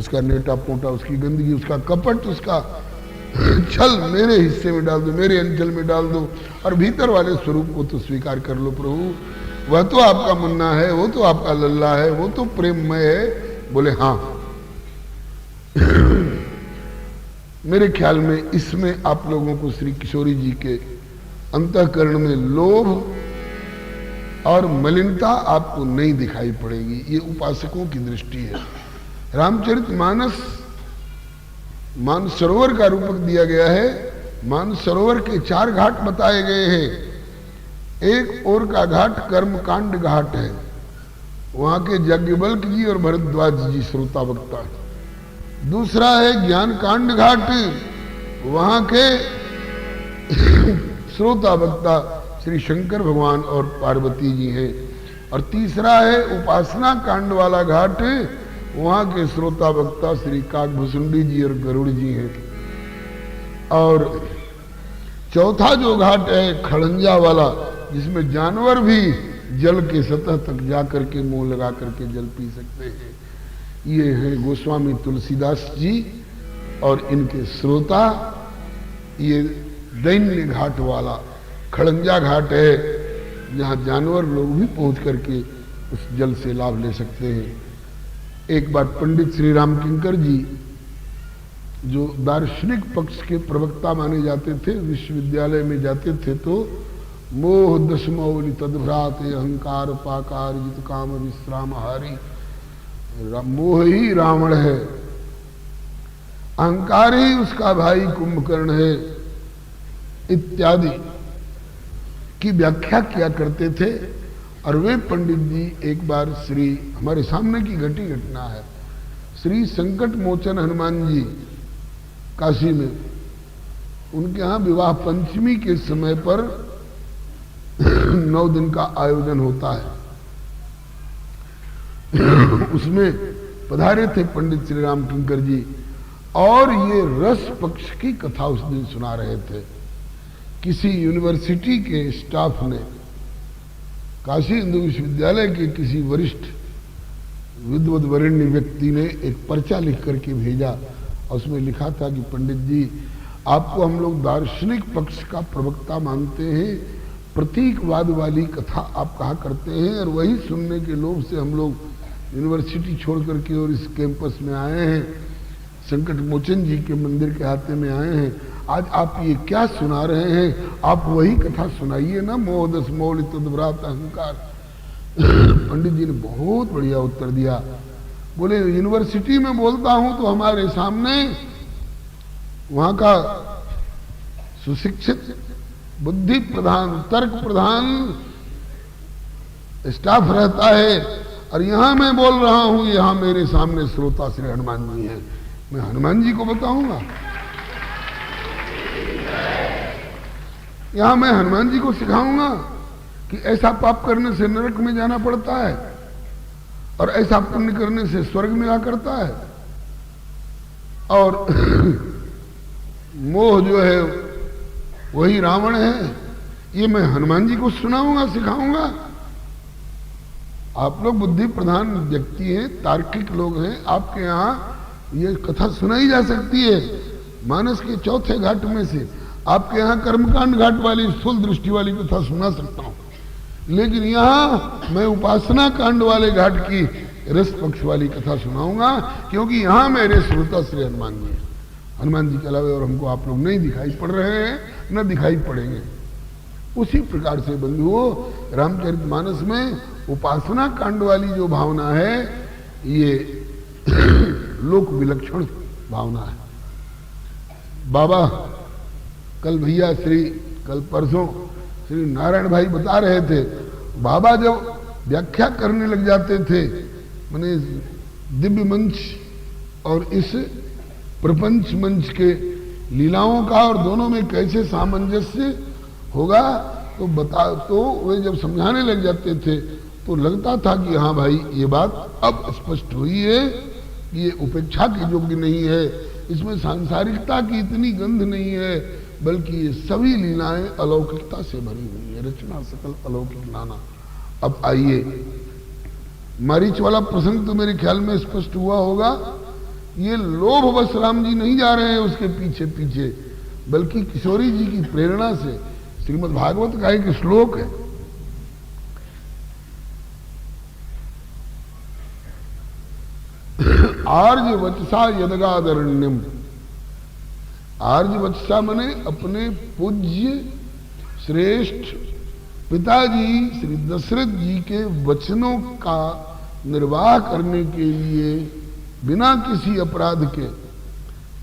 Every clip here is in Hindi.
उसका नेटा पोटा, उसकी गंदगी, उसका कपट, उसका छल मेरे हिस्से में डाल दो, मेरे अंचल में डाल दो, और भीतर वाले स्वरूप को तो स्वीकार कर लो प्रभु। वह तो आपका मुन्ना है, वो तो आपका लल्ला है, वो तो प्रेममय है। बोले हाँ। मेरे ख्याल में इसमें आप लोगों को श्री किशोरी जी के अंतःकरण में लोभ और मलिनता आपको नहीं दिखाई पड़ेगी। ये उपासकों की दृष्टि है। रामचरितमानस मानसरोवर का रूपक दिया गया है। मानसरोवर के 4 घाट बताए गए हैं। एक ओर का घाट कर्मकांड घाट है, वहां के यज्ञवल्क्य जी और भरद्वाज जी श्रोता वक्ता। दूसरा है ज्ञान कांड घाट, वहां के श्रोता वक्ता श्री शंकर भगवान और पार्वती जी हैं। और तीसरा है उपासना कांड वाला घाट, वहां के श्रोता वक्ता श्री काकभुसुंडी जी और गरुड़ जी हैं। और चौथा जो घाट है खड़ंजा वाला, जिसमें जानवर भी जल के सतह तक जा करके मुंह लगा करके जल पी सकते हैं। ये है गोस्वामी तुलसीदास जी और इनके श्रोता। ये दैन्य घाट वाला खड़ंजा घाट है, जहां जानवर लोग भी पहुंच करके उस जल से लाभ ले सकते हैं। एक बार पंडित श्री राम किंकर जी, जो दार्शनिक पक्ष के प्रवक्ता माने जाते थे, विश्वविद्यालय में जाते थे तो मोह दशमौलि तद्भ्रात अहंकार पाकार जित काम विश्राम हारी। मोह ही रावण है, अहंकार ही उसका भाई कुंभकर्ण है, इत्यादि की व्याख्या किया करते थे। और वे पंडित जी एक बार श्री, हमारे सामने की घटी घटना है, श्री संकट मोचन हनुमान जी काशी में, उनके यहाँ विवाह पंचमी के समय पर 9 दिन का आयोजन होता है। उसमें पधारे थे पंडित श्री राम किंकर जी, और ये रस पक्ष की कथा उस दिन सुना रहे थे। किसी यूनिवर्सिटी के स्टाफ ने काशी हिंदू विश्वविद्यालय के किसी वरिष्ठ विद्वत वरेण्य व्यक्ति ने एक पर्चा लिख करके भेजा, और उसमें लिखा था कि पंडित जी, आपको हम लोग दार्शनिक पक्ष का प्रवक्ता मानते हैं, प्रतीकवाद वाली कथा आप कहा करते हैं, और वही सुनने के लोभ से हम लोग यूनिवर्सिटी छोड़ करके और इस कैंपस में आए हैं, संकट मोचन जी के मंदिर के हाथे में आए हैं। आज आप ये क्या सुना रहे हैं? आप वही कथा सुनाइए ना, मोह दस मौल तद्भ्रात अहंकार। पंडित जी ने बहुत बढ़िया उत्तर दिया। बोले यूनिवर्सिटी में बोलता हूं तो हमारे सामने वहां का सुशिक्षित, बुद्धि प्रधान, तर्क प्रधान स्टाफ रहता है, और यहां मैं बोल रहा हूं, यहां मेरे सामने श्रोता श्री हनुमान जी हैं। मैं हनुमान जी को बताऊंगा? यहां मैं हनुमान जी को सिखाऊंगा कि ऐसा पाप करने से नरक में जाना पड़ता है और ऐसा पुण्य करने से स्वर्ग मिला करता है, और मोह जो है वही रावण है। ये मैं हनुमान जी को सुनाऊंगा, सिखाऊंगा? आप लोग बुद्धि प्रधान व्यक्ति हैं, तार्किक लोग हैं, आपके यहाँ ये कथा सुनाई जा सकती है। मानस के चौथे घाट में से आपके यहाँ कर्मकांड घाट वाली स्थूल दृष्टि वाली कथा सुना सकता हूं, लेकिन यहाँ मैं उपासना कांड वाले घाट की रस पक्ष वाली कथा सुनाऊंगा, क्योंकि यहाँ मेरे श्रोता श्री हनुमान जी हैं। हनुमान जी के अलावा और हमको आप लोग नहीं दिखाई पड़ रहे हैं, न दिखाई पड़ेंगे। उसी प्रकार से बंधुओं, रामचरितमानस में उपासना कांड वाली जो भावना है, ये लोक विलक्षण भावना है। बाबा कल भैया कल परसों श्री नारायण भाई बता रहे थे, बाबा जब व्याख्या करने लग जाते थे, माने दिव्य मंच और इस प्रपंच मंच के लीलाओं का और दोनों में कैसे सामंजस्य होगा, तो वे जब समझाने लग जाते थे तो लगता था कि हाँ भाई ये बात अब स्पष्ट हुई है, ये उपेक्षा के योग्य नहीं है, इसमें सांसारिकता की इतनी गंध नहीं है, बल्कि ये सभी लीलाएं अलौकिकता से भरी हुई है, रचना सकल अलौकिक नाना। अब आइए, मरीच वाला प्रसंग तो मेरे ख्याल में स्पष्ट हुआ होगा। ये लोभवश राम जी नहीं जा रहे हैं उसके पीछे पीछे, बल्कि किशोरी जी की प्रेरणा से। श्रीमद् भागवत का एक श्लोक है, आर्य वत्सा यदगादरण्यम। आर्य वत्सा मने अपने पूज्य श्रेष्ठ पिताजी श्री दशरथ जी के वचनों का निर्वाह करने के लिए बिना किसी अपराध के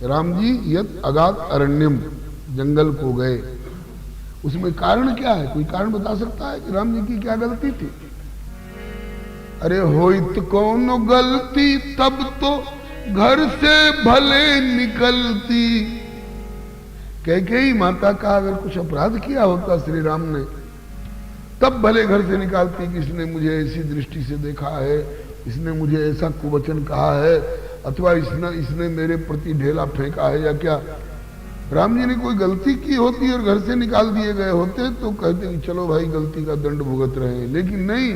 राम जी यत अगाध अरण्यम, जंगल को गए। उसमें कारण क्या है? कोई कारण बता सकता है कि राम जी की क्या गलती थी? अरे होइत कौन गलती तब तो घर से भले निकलती। कैकेयी माता का अगर कुछ अपराध किया होता श्री राम ने, तब भले घर से निकालती कि इसने मुझे ऐसी दृष्टि से देखा है, इसने मुझे ऐसा कुवचन कहा है, अथवा इसने मेरे प्रति ढेला फेंका है या क्या। राम जी ने कोई गलती की होती और घर से निकाल दिए गए होते तो कहते कि चलो भाई गलती का दंड भुगत रहे हैं, लेकिन नहीं।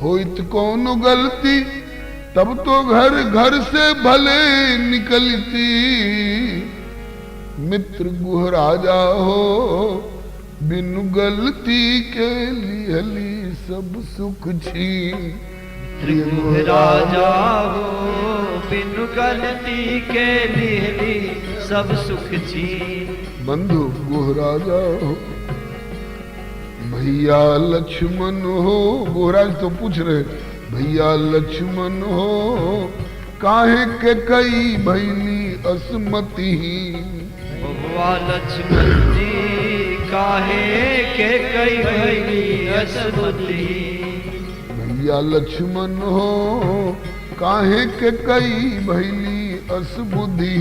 होइत कौन गलती तब तो घर से भले निकलती। मित्र गुह राजा हो बिनु गलती के लिहली सब सुख छीन। त्रिगुह राजा हो बिनु गलती के लिहली सब सुख छीन। बंधु गुह राजा हो भैया लक्ष्मण हो। गुहराज तो पूछ रहे भैया लक्ष्मण हो काहे के कई भैली असमति। भगवा लक्ष्मण जी काहे के कई भैली असमति। भैया लक्ष्मण हो काहे के कई भैली असबुद्धि।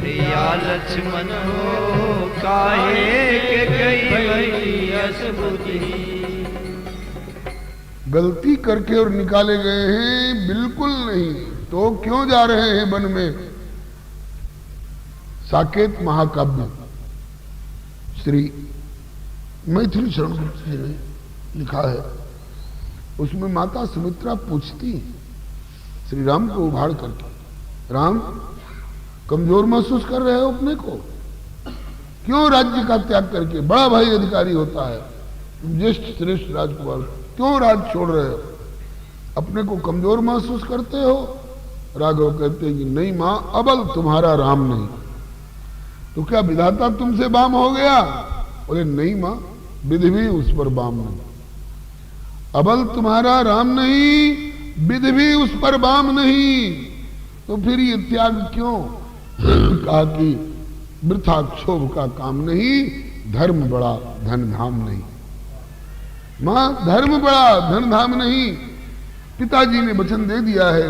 भैया लक्ष्मण हो काहे के कई भैली असबुद्धि। गलती करके और निकाले गए हैं? बिल्कुल नहीं। तो क्यों जा रहे हैं वन में? साकेत महाकाव्य श्री मैथिली शरण गुप्त जी ने लिखा है। उसमें माता सुमित्रा पूछती श्री राम को उभाड़ करके, राम कमजोर महसूस कर रहे हो अपने को? क्यों राज्य का त्याग करके, बड़ा भाई अधिकारी होता है, तुम ज्येष्ठ श्रेष्ठ राजकुमार, क्यों राज छोड़ रहे हो? अपने को कमजोर महसूस करते हो? राघव कहते हैं कि नहीं मां, अबल तुम्हारा राम नहीं। तो क्या विधाता तुमसे बाम हो गया? बोले नहीं मां, विधि भी उस पर बाम नहीं। अबल तुम्हारा राम नहीं, विधि भी उस पर बाम नहीं, तो फिर ये त्याग क्यों? कहा कि वृथा क्षोभ का काम नहीं, धर्म बड़ा धन धाम नहीं। मां धर्म बड़ा धन धाम नहीं। पिताजी ने वचन दे दिया है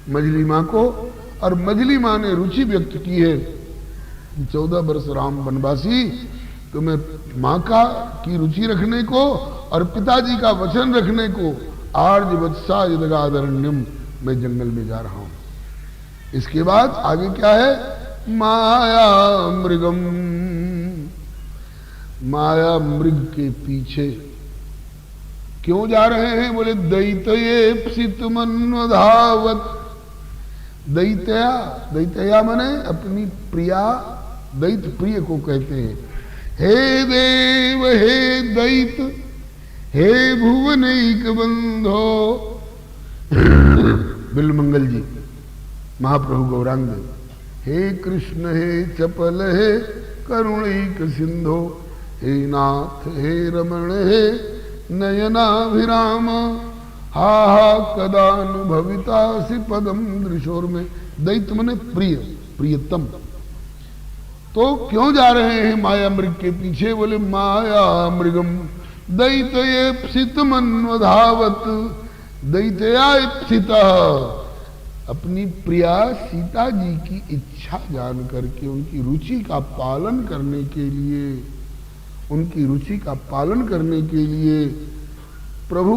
मजली मां को, और मजली मां ने रुचि व्यक्त की है 14 वर्ष राम वनवासी, तो मैं मां का की रुचि रखने को और पिताजी का वचन रखने को आर्य वत्सा यदगादरण्यम, मैं जंगल में जा रहा हूं। इसके बाद आगे क्या है? माया मृगम। माया मृग के पीछे क्यों जा रहे हैं? बोले दैत्येप्सित मन्वधावत। दैत्या, दैत्या माने अपनी प्रिया, दैत्य प्रिय को कहते हैं। हे देव हे दैत हे भुवनैक बंधो। बिलमंगल जी महाप्रभु गौरांग, हे कृष्ण हे चपल हे करुणैक सिंधो। हे नाथ हे रमण हे नयनाभिराम। हा हा कदानुभवितासि पदम दृशोर में। दैत्य मने प्रिय, प्रियतम। तो क्यों जा रहे हैं माया मृग के पीछे? बोले माया मृगम दैत्येप्सित मन्वधावत। दैत्याप्सित, अपनी प्रिया सीता जी की इच्छा जान करके उनकी रुचि का पालन करने के लिए, उनकी रुचि का पालन करने के लिए प्रभु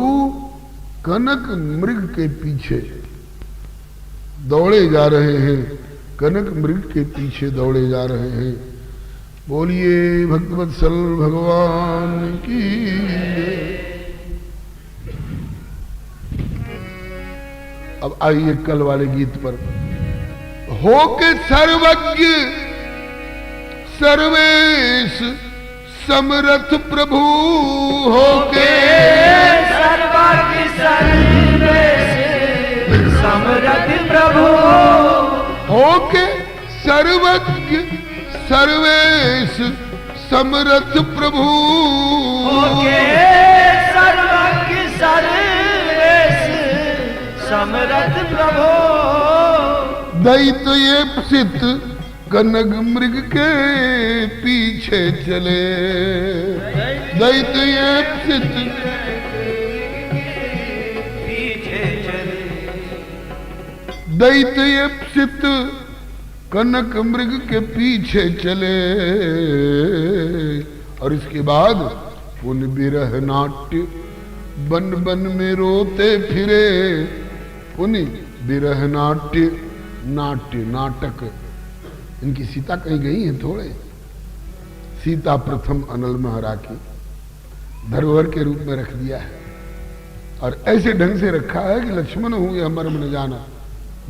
कनक मृग के पीछे दौड़े जा रहे हैं। कनक मृग के पीछे दौड़े जा रहे हैं। बोलिए भक्तवत्सल भगवान की। अब आइए कल वाले गीत पर। हो के सर्वज्ञ सर्वेश समरथ प्रभु हो के सर्वज्ञ सर्वेश समरथ प्रभु हो के सर्वज्ञ सर्वेश समरथ प्रभु हो के सर्वज्ञ सर्वेश समरथ प्रभु दैत ये सित कनक मृग के पीछे चले दैत ये सित पीछे चले दैत ये सित कनक मृग के पीछे चले। और इसके बाद पुन विरह नाट्य बन बन में रोते फिरे। पुनि विरह नाट्य नाट्य नाटक इनकी सीता कहीं गई है थोड़े। सीता प्रथम अनल में हरा की धरोहर के रूप में रख दिया है और ऐसे ढंग से रखा है कि लक्ष्मण हूं या मर्म न जाना,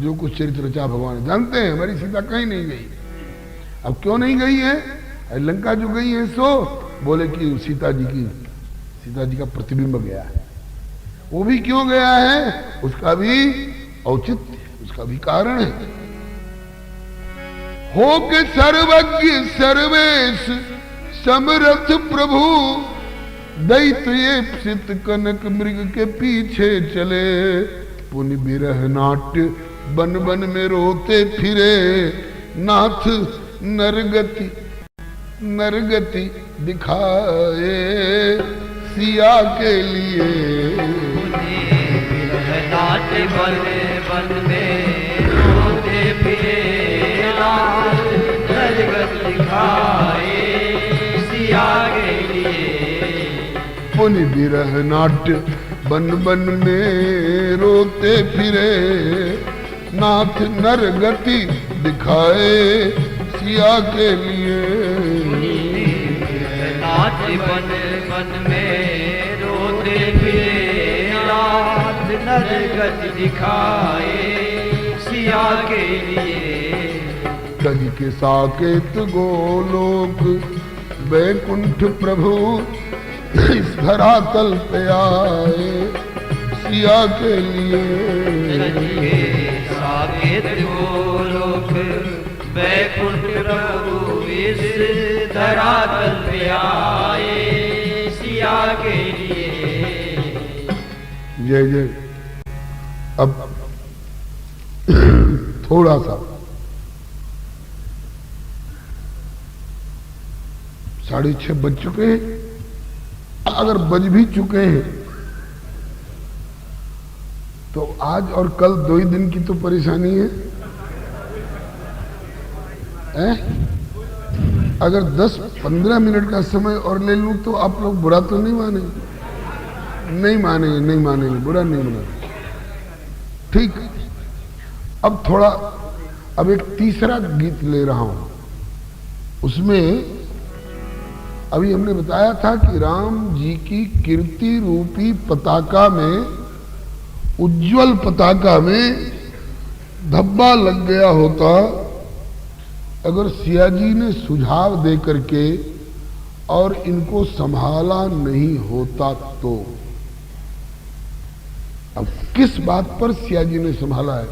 जो कुछ चरित्र रचा भगवान जानते हैं। हमारी सीता कहीं नहीं गई। अब क्यों नहीं गई है? लंका जो गई है सो बोले कि सीता जी का प्रतिबिंब गया है। वो भी क्यों गया है उसका भी औचित्य, उसका भी कारण है। हो के सर्वज्ञ सर्वेश समरथ प्रभु दैत ये सित कनक मृग के पीछे चले। पुनि विरह नाट्य बन बन में रोते फिरे। नाथ नरगति दिखाए सिया के लिए। नाट्य बन बन में रोते फिरे। नरगति दिखाए सिया के लिए। पुनि विरह नाट्य बन बन में रोते फिरे। नाथ नरगति दिखाए सिया के लिए। नाट्य बन बन में रोते फिरे। नाथ नरगति दिखाए सिया के लिए। तज के साकेत गोलोक वैकुंठ प्रभु इस धरातल पे आए सिया के लिए। साकेत गोलोक वैकुंठ प्रभु इस धरातल पे आए सिया के लिए। जय जय। अब थोड़ा सा 6:30 बज चुके हैं। अगर बज भी चुके हैं तो आज और कल 2 ही दिन की तो परेशानी है। अगर 10-15 मिनट का समय और ले लूं तो आप लोग बुरा तो नहीं मानेंगे? नहीं मानेंगे, बुरा नहीं मानेंगे। ठीक। अब एक तीसरा गीत ले रहा हूं। उसमें अभी हमने बताया था कि राम जी की कीर्ति रूपी पताका में, उज्जवल पताका में धब्बा लग गया होता अगर सिया जी ने सुझाव दे करके और इनको संभाला नहीं होता तो। अब किस बात पर सिया जी ने संभाला है?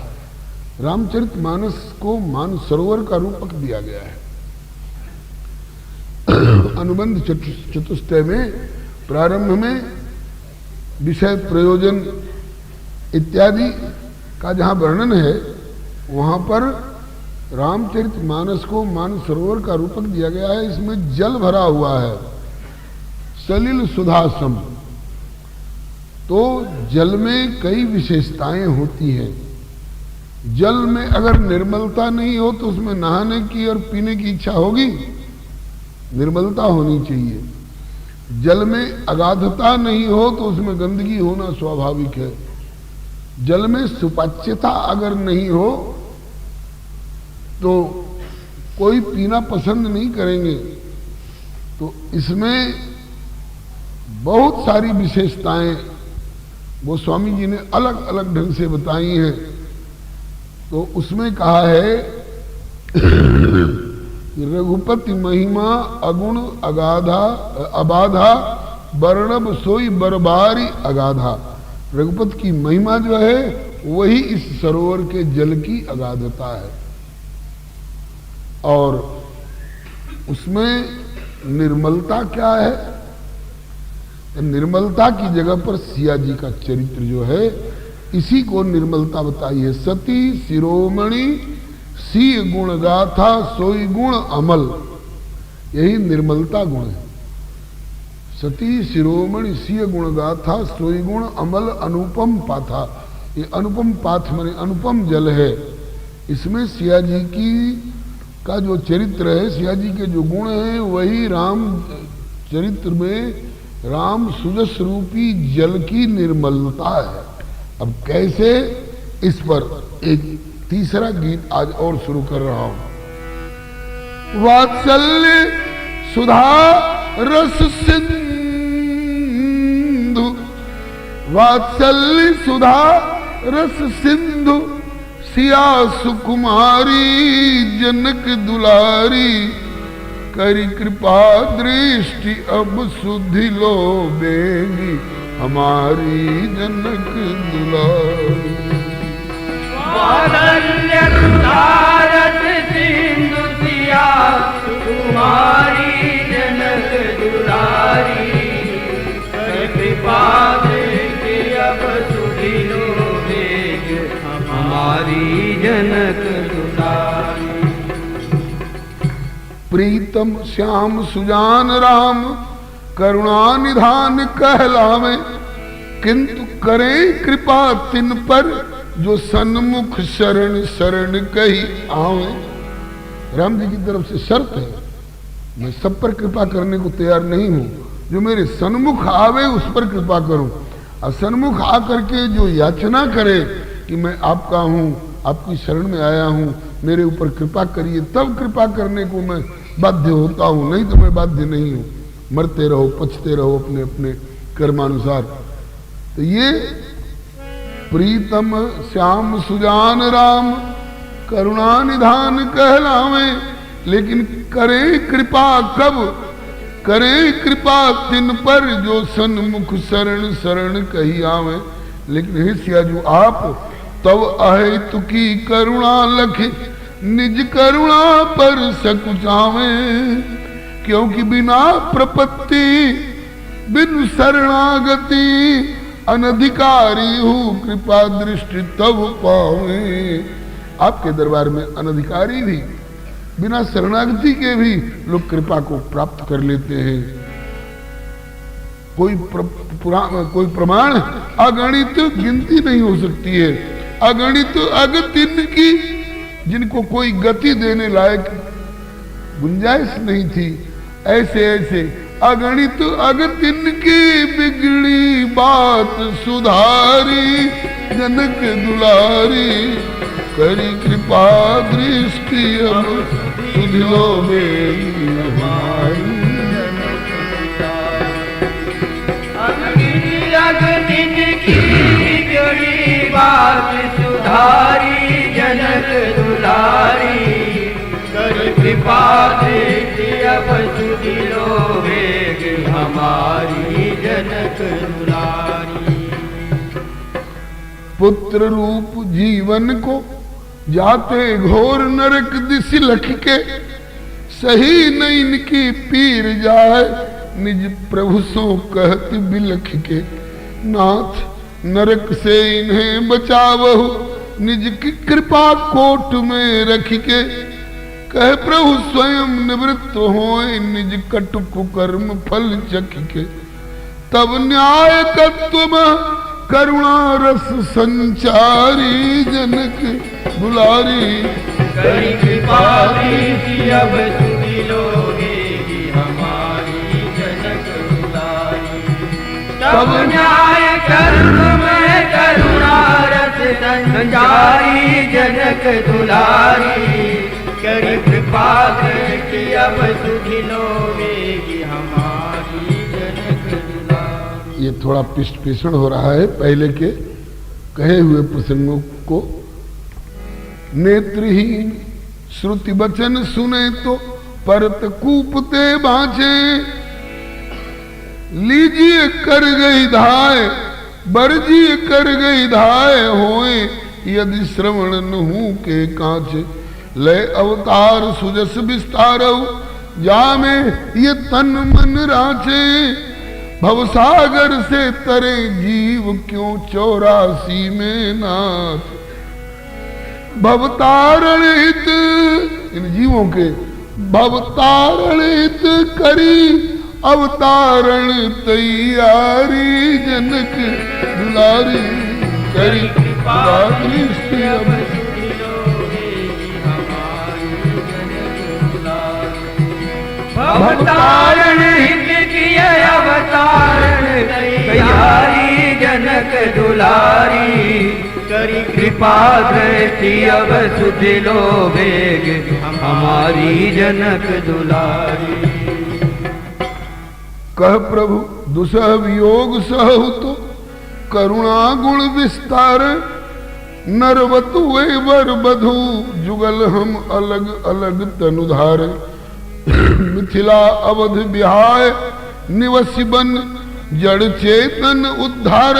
रामचरितमानस को मानसरोवर का रूपक दिया गया है। अनुबंध चतुष्टय में प्रारंभ में विषय प्रयोजन इत्यादि का जहां वर्णन है वहां पर रामचरितमानस को मानसरोवर का रूपक दिया गया है। इसमें जल भरा हुआ है, सलिल सुधासम। तो जल में कई विशेषताएं होती हैं। जल में अगर निर्मलता नहीं हो तो उसमें नहाने की और पीने की इच्छा होगी? निर्मलता होनी चाहिए। जल में अगाधता नहीं हो तो उसमें गंदगी होना स्वाभाविक है। जल में सुपाच्यता अगर नहीं हो तो कोई पीना पसंद नहीं करेंगे। तो इसमें बहुत सारी विशेषताएं गोस्वामी जी ने अलग अलग ढंग से बताई हैं। तो उसमें कहा है रघुपति महिमा अगुण अगाधा अबाधा वर्णब सोई बरबारी अगाधा। रघुपति की महिमा जो है वही इस सरोवर के जल की अगाधता है, और उसमें निर्मलता क्या है? निर्मलता की जगह पर सिया जी का चरित्र जो है इसी को निर्मलता बताई है। सती शिरोमणि सी गुण गाथा सोई गुण अमल, यही निर्मलता गुण है। सती शिरोमणि सी गुण गाथा सोई गुण अमल अनुपम पाथा। ये अनुपम पाथ माने अनुपम जल है। इसमें सिया जी की का जो चरित्र है, सिया जी के जो गुण हैं वही राम चरित्र में राम सुजस रूपी जल की निर्मलता है। अब कैसे, इस पर एक तीसरा गीत आज और शुरू कर रहा हूं। वात्सल्य सुधा रस सिंधु, वात्सल्य सुधा रस सिंधु सिया सुकुमारी जनक दुलारी, करी कृपा दृष्टि अब सुधि लो बेगी हमारी जनक दुलारी। वात्सल्य सुधा रस सिंधु सिया सुकुमारी जनक दुलारी, करी कृपा दृष्टि अब सुधि लो बेगी हमारी जनक दुलारी। प्रीतम श्याम सुजान राम करुणा निधान कहलावे, किंतु करें कृपा तिन पर जो सन्मुख शरण शरण कही आवे। राम जी की तरफ से शर्त है, मैं सब पर कृपा करने को तैयार नहीं हूं, जो मेरे सन्मुख आवे उस पर कृपा करूं। और सन्मुख आकर के जो याचना करे कि मैं आपका हूं, आपकी शरण में आया हूं, मेरे ऊपर कृपा करिए, तब कृपा करने को मैं बाध्य होता हूं, नहीं तो मैं बाध्य नहीं हूं। मरते रहो, पचते रहो अपने अपने कर्मानुसार। तो ये प्रीतम श्याम सुजान राम करुणा निधान कहलावे, लेकिन करें कृपा कब? करें कृपा तिन पर जो सन्मुख शरण शरण कही आवे। लेकिन हे सिया जो आप तब अहेतु की करुणा लखे निज करुणा पर सकुचावे, क्योंकि बिना प्रपत्ति बिन शरणागति अनधिकारी हूँ कृपा दृष्टि तब पावे। आपके दरबार में अनधिकारी भी, बिना शरणागति के भी लोग कृपा को प्राप्त कर लेते हैं। कोई प्रमाण अगणित गिनती नहीं हो सकती है, अगणित अगतिन की, जिनको कोई गति देने लायक गुंजाइश नहीं थी, ऐसे ऐसे अगणित अगतिन की बिगड़ी बात सुधारी जनक दुलारी, करी कृपा दृष्टि अब सुधिलो मेरी हमारी। अगतिन की बिगड़ी बात सुधारी जनक दुलारी, करी कृपा दृष्टि अब सुधिलो मेरी हमारी जनक दुलारी। पुत्र रूप जीवन को जाते घोर नरक दिश लख के, सही न इनकी पीर जाए निज प्रभु सो कहत बिलख के। नाथ नरक से इन्हें बचावहु निज की कृपा कोट में रख के, कह प्रभु स्वयं निवृत्त होए निज कटु कुकर्म फल चख के। तब न्याय तत्व में करुणा रस संचारी जनक दुलारी, करी कृपा दृष्टि अब सुधिलो मेरी हमारी जनक दुलारी। तब न्याय कर्म में करुणा रस संचारी जनक दुलारी, करी कृपा दृष्टि अब सुधिलो मेरी हमारी जनक दुलारी। ये थोड़ा पिष्ट हो रहा है पहले के कहे हुए प्रसंगों को। नेत्रहीन श्रुति बचन सुने तो परत कूपते बाँचे। लीजिए कर गई धाय, बरजिए कर गई धाय, होए यदि श्रवण नहू के कांचे। लय अवतार सुजस विस्तारऊ, जामे ये तन मन राचे। भवसागर से तरे जीव क्यों 84 में नाथ। भवतारण हित, इन जीवों के भवतारण हित करी, अवतारण तैयारी। जनक दुलारी करी कृपा दृष्टि अब अवतारण हित किए अवतारण तैयारी। जनक दुलारी करी कृपा दृष्टि अब सुधि लो वेग हमारी। जनक दुलारी कह प्रभु दुसह वियोग सहु तो करुणा गुण विस्तार। नरवतु वे वर बधु जुगल हम अलग अलग तनुधार। मिथिला अवध बिहाय निवसी बन जड़ चेतन उद्धार।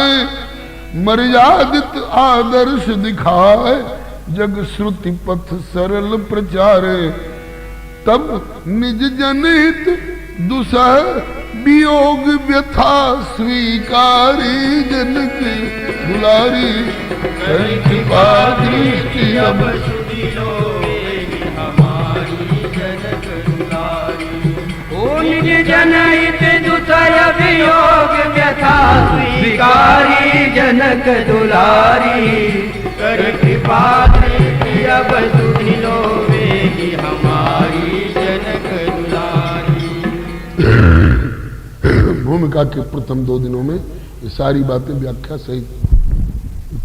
मर्यादित आदर्श दिखाए जग श्रुति पथ सरल प्रचार। तब निज जनहित दुसह वियोग व्यथा स्वीकारी। जनक दुलारी करी कृपा दृष्टि अब सुधि लो हमारी। जनक दुलारी ओ निज जनहित दुसह वियोग व्यथा स्वीकारी। जनक दुलारी करी कृपा दृष्टि अब सुधि लो हमारी। जनक दुलारी भूमिका के प्रथम 2 दिनों में ये सारी बातें व्याख्या सहित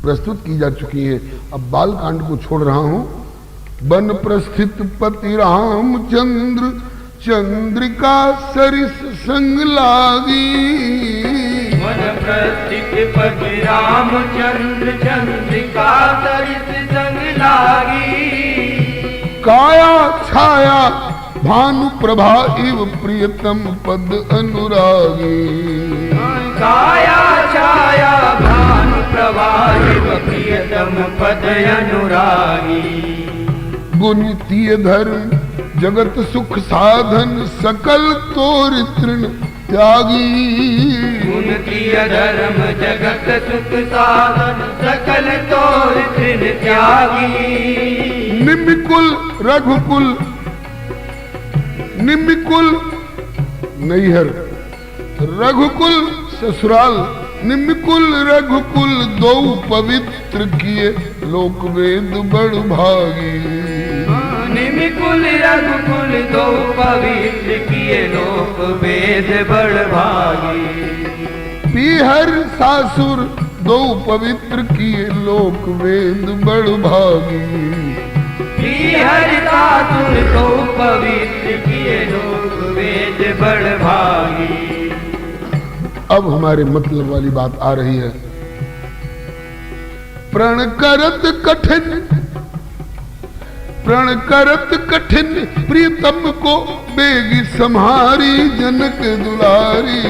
प्रस्तुत की जा चुकी हैं। अब बाल कांड को छोड़ रहा हूं। वन प्रस्थित पति रामचंद्र, चंद्रिका सरिस संग लागी। वन प्रस्थित पति रामचंद्र, चंद्रिका सरिस संग लागी। काया छाया भानु प्रभा इव प्रियतम पद अनुरागी। काया छाया भानु प्रभा इव प्रियतम पद अनुरागी। गुणितीय धर्म जगत सुख साधन, सकल तोर तृण त्यागी। गुणितीय धर्म जगत सुख साधन, सकल तोर तृण त्यागी। निमिकुल रघुकुल, निमिकुल नैहर, रघुकुल ससुराल। निमिकुल रघुकुल दो पवित्र किए, लोक वेद बड़ भागी। निमिकुल रघुकुल दो पवित्र किए, लोक वेद बड़ भागी। पीहर सासुर दो पवित्र किए, लोक वेद बड़ भागी। हरि सासुर को पवित्र किए, लोक वेद बड़ भागी। अब हमारे मतलब वाली बात आ रही है। प्रण करत कठिन, प्रण करत कठिन प्रियतम को बेगी सम्हारी। जनक दुलारी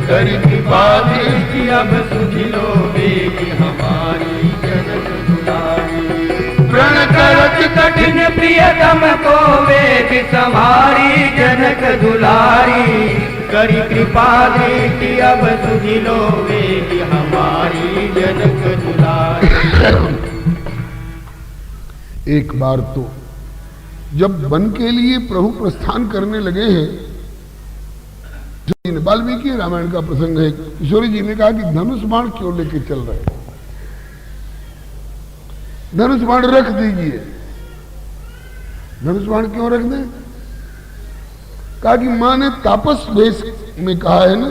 करी कृपा दृष्टि अब सुधि लो बेगी हमारी। जनक दुलारी प्रण करत कठिन प्रियतम को वेग संहारी। जनक दुलारी करी कृपा दृष्टि अब सुधि लो वेग हमारी। जनक दुलारी एक बार तो जब वन के लिए प्रभु प्रस्थान करने लगे हैं, वाल्मीकि रामायण का प्रसंग है। किशोरी जी ने कहा कि धनुष बाण क्यों लेके चल रहे हैं, धनुष बाण रख दीजिए। धनुष बाण क्यों रख दें? कहा कि मां ने तापस वेश में कहा है ना,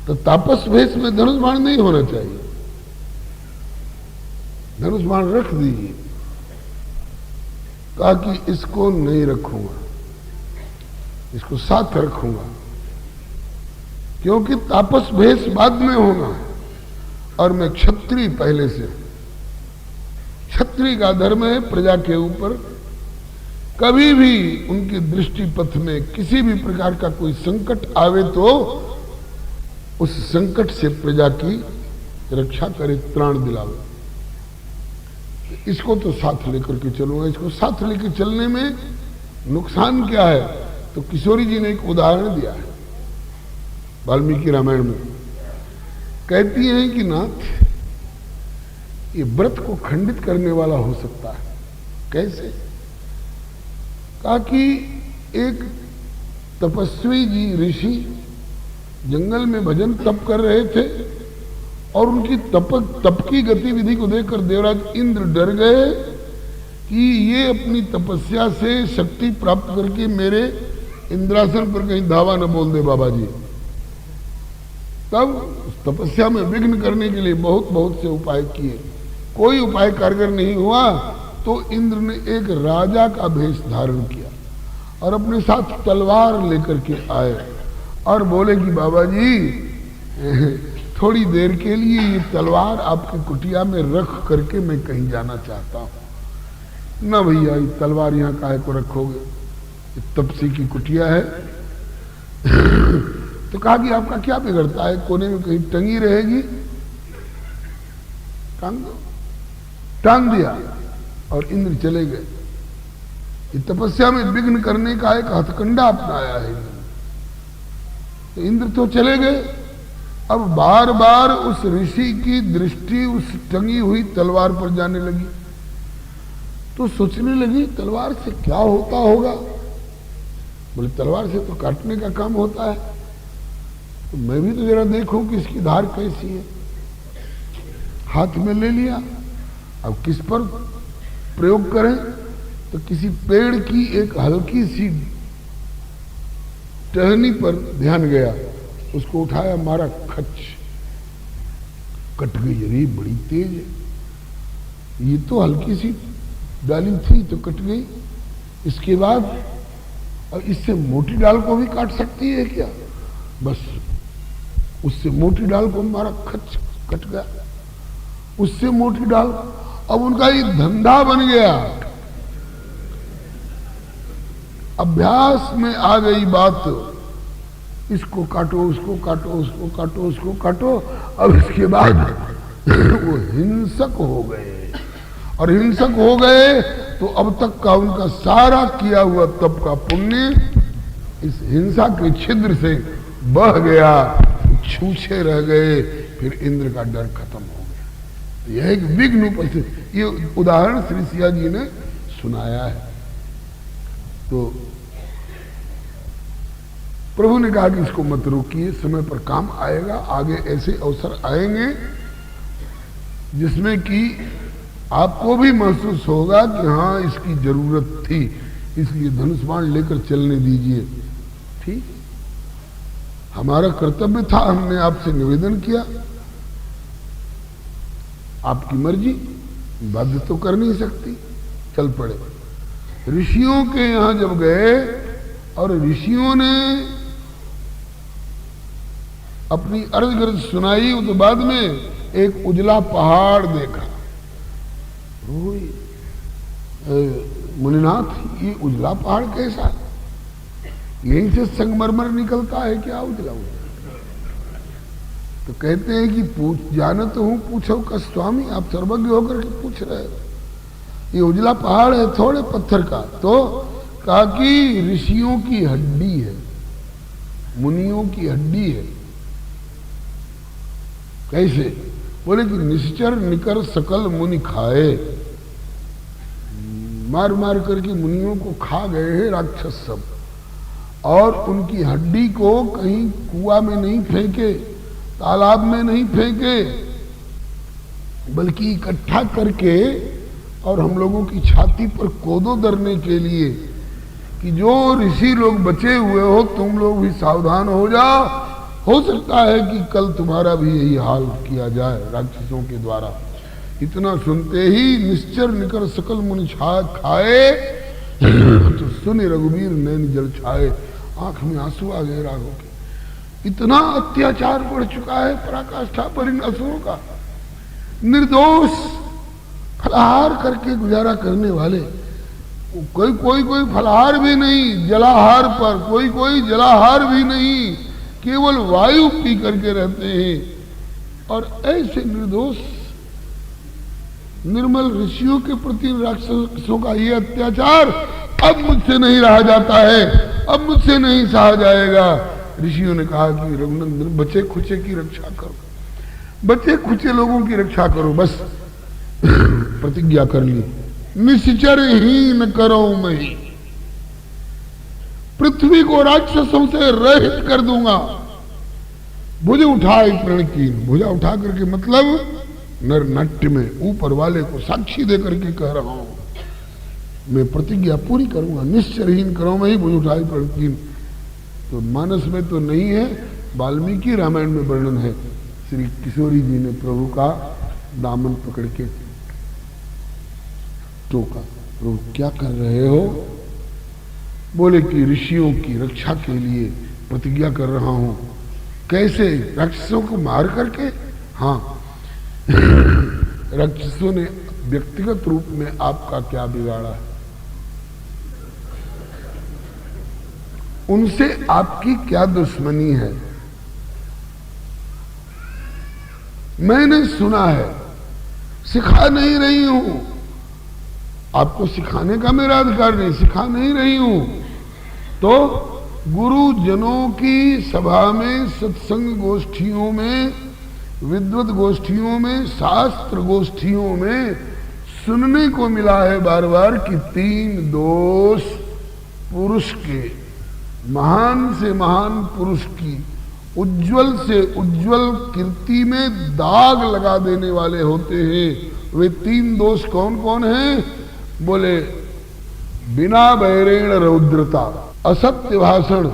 तो तापस वेश में धनुष बाण नहीं होना चाहिए। धनुष बाण रख दीजिए। कहा कि इसको नहीं रखूंगा, इसको साथ रखूंगा, क्योंकि तापस भेष बाद में होना है और मैं क्षत्रिय पहले से, क्षत्रिय का धर्म है प्रजा के ऊपर कभी भी उनके दृष्टि पथ में किसी भी प्रकार का कोई संकट आवे तो उस संकट से प्रजा की रक्षा करे, त्राण दिलावे। इसको तो साथ लेकर के चलूंगा। इसको साथ लेकर चलने में नुकसान क्या है, तो किशोरी जी ने एक उदाहरण दिया है वाल्मीकि रामायण में। कहती हैं कि नाथ, ये व्रत को खंडित करने वाला हो सकता है। कैसे? कहा कि एक तपस्वी जी ऋषि जंगल में भजन तप कर रहे थे और उनकी तप की गतिविधि को देखकर देवराज इंद्र डर गए कि ये अपनी तपस्या से शक्ति प्राप्त करके मेरे इंद्रासन पर कहीं धावा न बोल दे बाबा जी। तब तपस्या में विघ्न करने के लिए बहुत बहुत से उपाय किए, कोई उपाय कारगर नहीं हुआ। तो इंद्र ने एक राजा का भेष धारण किया और अपने साथ तलवार लेकर के आए और बोले कि बाबा जी थोड़ी देर के लिए ये तलवार आपकी कुटिया में रख करके मैं कहीं जाना चाहता हूं। ना भैया, ये तलवार यहाँ काहे को रखोगे, तपसी की कुटिया है। तो कहा कि आपका क्या बिगड़ता है, कोने में कहीं टंगी रहेगी, टांग दो। टांग दिया और इंद्र चले गए। ये तपस्या में विघ्न करने का एक हथकंडा अपनाया है इंद्र। तो इंद्र तो चले गए। अब बार बार उस ऋषि की दृष्टि उस टंगी हुई तलवार पर जाने लगी। तो सोचने लगी तलवार से क्या होता होगा। बोले तलवार से तो काटने का काम होता है, तो मैं भी तो जरा देखूं कि इसकी धार कैसी है। हाथ में ले लिया। अब किस पर प्रयोग करें, तो किसी पेड़ की एक हल्की सी टहनी पर ध्यान गया, उसको उठाया, मारा, खच, कट गई। अरे बड़ी तेज है, ये तो हल्की सी डाली थी तो कट गई। इसके बाद अब इससे मोटी डाल को भी काट सकती है क्या? बस उससे मोटी डाल को मारा, खच, कट गया। उससे मोटी डाल। अब उनका ये धंधा बन गया। अभ्यास में आ गई बात, इसको काटो, उसको काटो, उसको काटो, उसको काटो। अब इसके बाद वो हिंसक हो गए, और हिंसक हो गए तो अब तक का उनका सारा किया हुआ तप का पुण्य इस हिंसा के छिद्र से बह गया, छूछे रह गए। फिर इंद्र का डर खत्म हो गया। यह एक विघ्न उपस्थित, ये उदाहरण श्री सिया जी ने सुनाया है। तो प्रभु ने कहा कि इसको मत रोकिए, समय पर काम आएगा। आगे ऐसे अवसर आएंगे जिसमें कि आपको भी महसूस होगा कि हाँ इसकी जरूरत थी, इसलिए धनुष बाण लेकर चलने दीजिए। ठीक, हमारा कर्तव्य था, हमने आपसे निवेदन किया, आपकी मर्जी, बाध्य तो कर नहीं सकती, चल पड़े। ऋषियों के यहां जब गए और ऋषियों ने अपनी अर्ज गर्ज सुनाई, तो बाद में एक उजला पहाड़ देखा। मुनिनाथ, ये उजला पहाड़ कैसा? यहीं से संगमरमर निकलता है क्या उजला? तो कहते हैं कि पूछ, जानत हूं पूछो का स्वामी, आप सर्वज्ञ होकर के पूछ रहे हो। ये उजला पहाड़ है थोड़े पत्थर का, तो कहा कि ऋषियों की हड्डी है, मुनियों की हड्डी है। कैसे? बोले कि निश्चर निकर सकल मुनि खाए, मार मार करके मुनियों को खा गए हैं राक्षस सब, और उनकी हड्डी को कहीं कुआं में नहीं फेंके, तालाब में नहीं फेंके, बल्कि इकट्ठा करके और हम लोगों की छाती पर कोदो धरने के लिए कि जो ऋषि लोग बचे हुए हो तुम लोग भी सावधान हो जाओ, हो सकता है कि कल तुम्हारा भी यही हाल किया जाए राक्षसों के द्वारा। इतना सुनते ही निश्चर निकर सकल मुनि खाए तो सुने रघुवीर नैन जल छाए, आंख में आंसू आ गए राघव के। इतना अत्याचार बढ़ चुका है पराकाष्ठा पर इन असुरों का। निर्दोष फलाहार करके गुजारा करने वाले, कोई फलाहार भी नहीं जलाहार पर, कोई जलाहार भी नहीं, केवल वायु पी करके रहते हैं। और ऐसे निर्दोष निर्मल ऋषियों के प्रति राक्षसों का ये अत्याचार अब मुझसे नहीं रहा जाता है, अब मुझसे नहीं सहा जाएगा। ऋषियों ने कहा कि रघुनंदन बचे खुचे की रक्षा करो, बचे खुचे लोगों की रक्षा करो। बस प्रतिज्ञा कर ली, निश्चर हीन करो मैं, पृथ्वी को राक्षसों से रहित कर दूंगा। भुज उठाई प्रण की, भुजा उठा करके मतलब नर नाट्य में ऊपर वाले को साक्षी दे करके कह रहा हूं, मैं प्रतिज्ञा पूरी करूंगा, निश्चरहीन करो मैं ही भुज उठाई प्रण की। तो मानस में तो नहीं है, वाल्मीकि रामायण में वर्णन है। श्री किशोरी जी ने प्रभु का दामन पकड़ के टोका, प्रभु क्या कर रहे हो? बोले कि ऋषियों की रक्षा के लिए प्रतिज्ञा कर रहा हूं। कैसे? राक्षसों को मार करके? हाँ, राक्षसों ने व्यक्तिगत रूप में आपका क्या बिगाड़ा है? उनसे आपकी क्या दुश्मनी है? मैंने सुना है, सिखा नहीं रही हूं आपको, सिखाने का मेरा अधिकार नहीं, सिखा नहीं रही हूं। तो गुरुजनों की सभा में, सत्संग गोष्ठियों में, विद्वत गोष्ठियों में, शास्त्र गोष्ठियों में सुनने को मिला है बार बार कि 3 दोष पुरुष के, महान से महान पुरुष की उज्जवल से उज्जवल कीर्ति में दाग लगा देने वाले होते हैं। वे 3 दोष कौन कौन हैं? बोले बिना बैरेण रौद्रता, असत्य भाषण,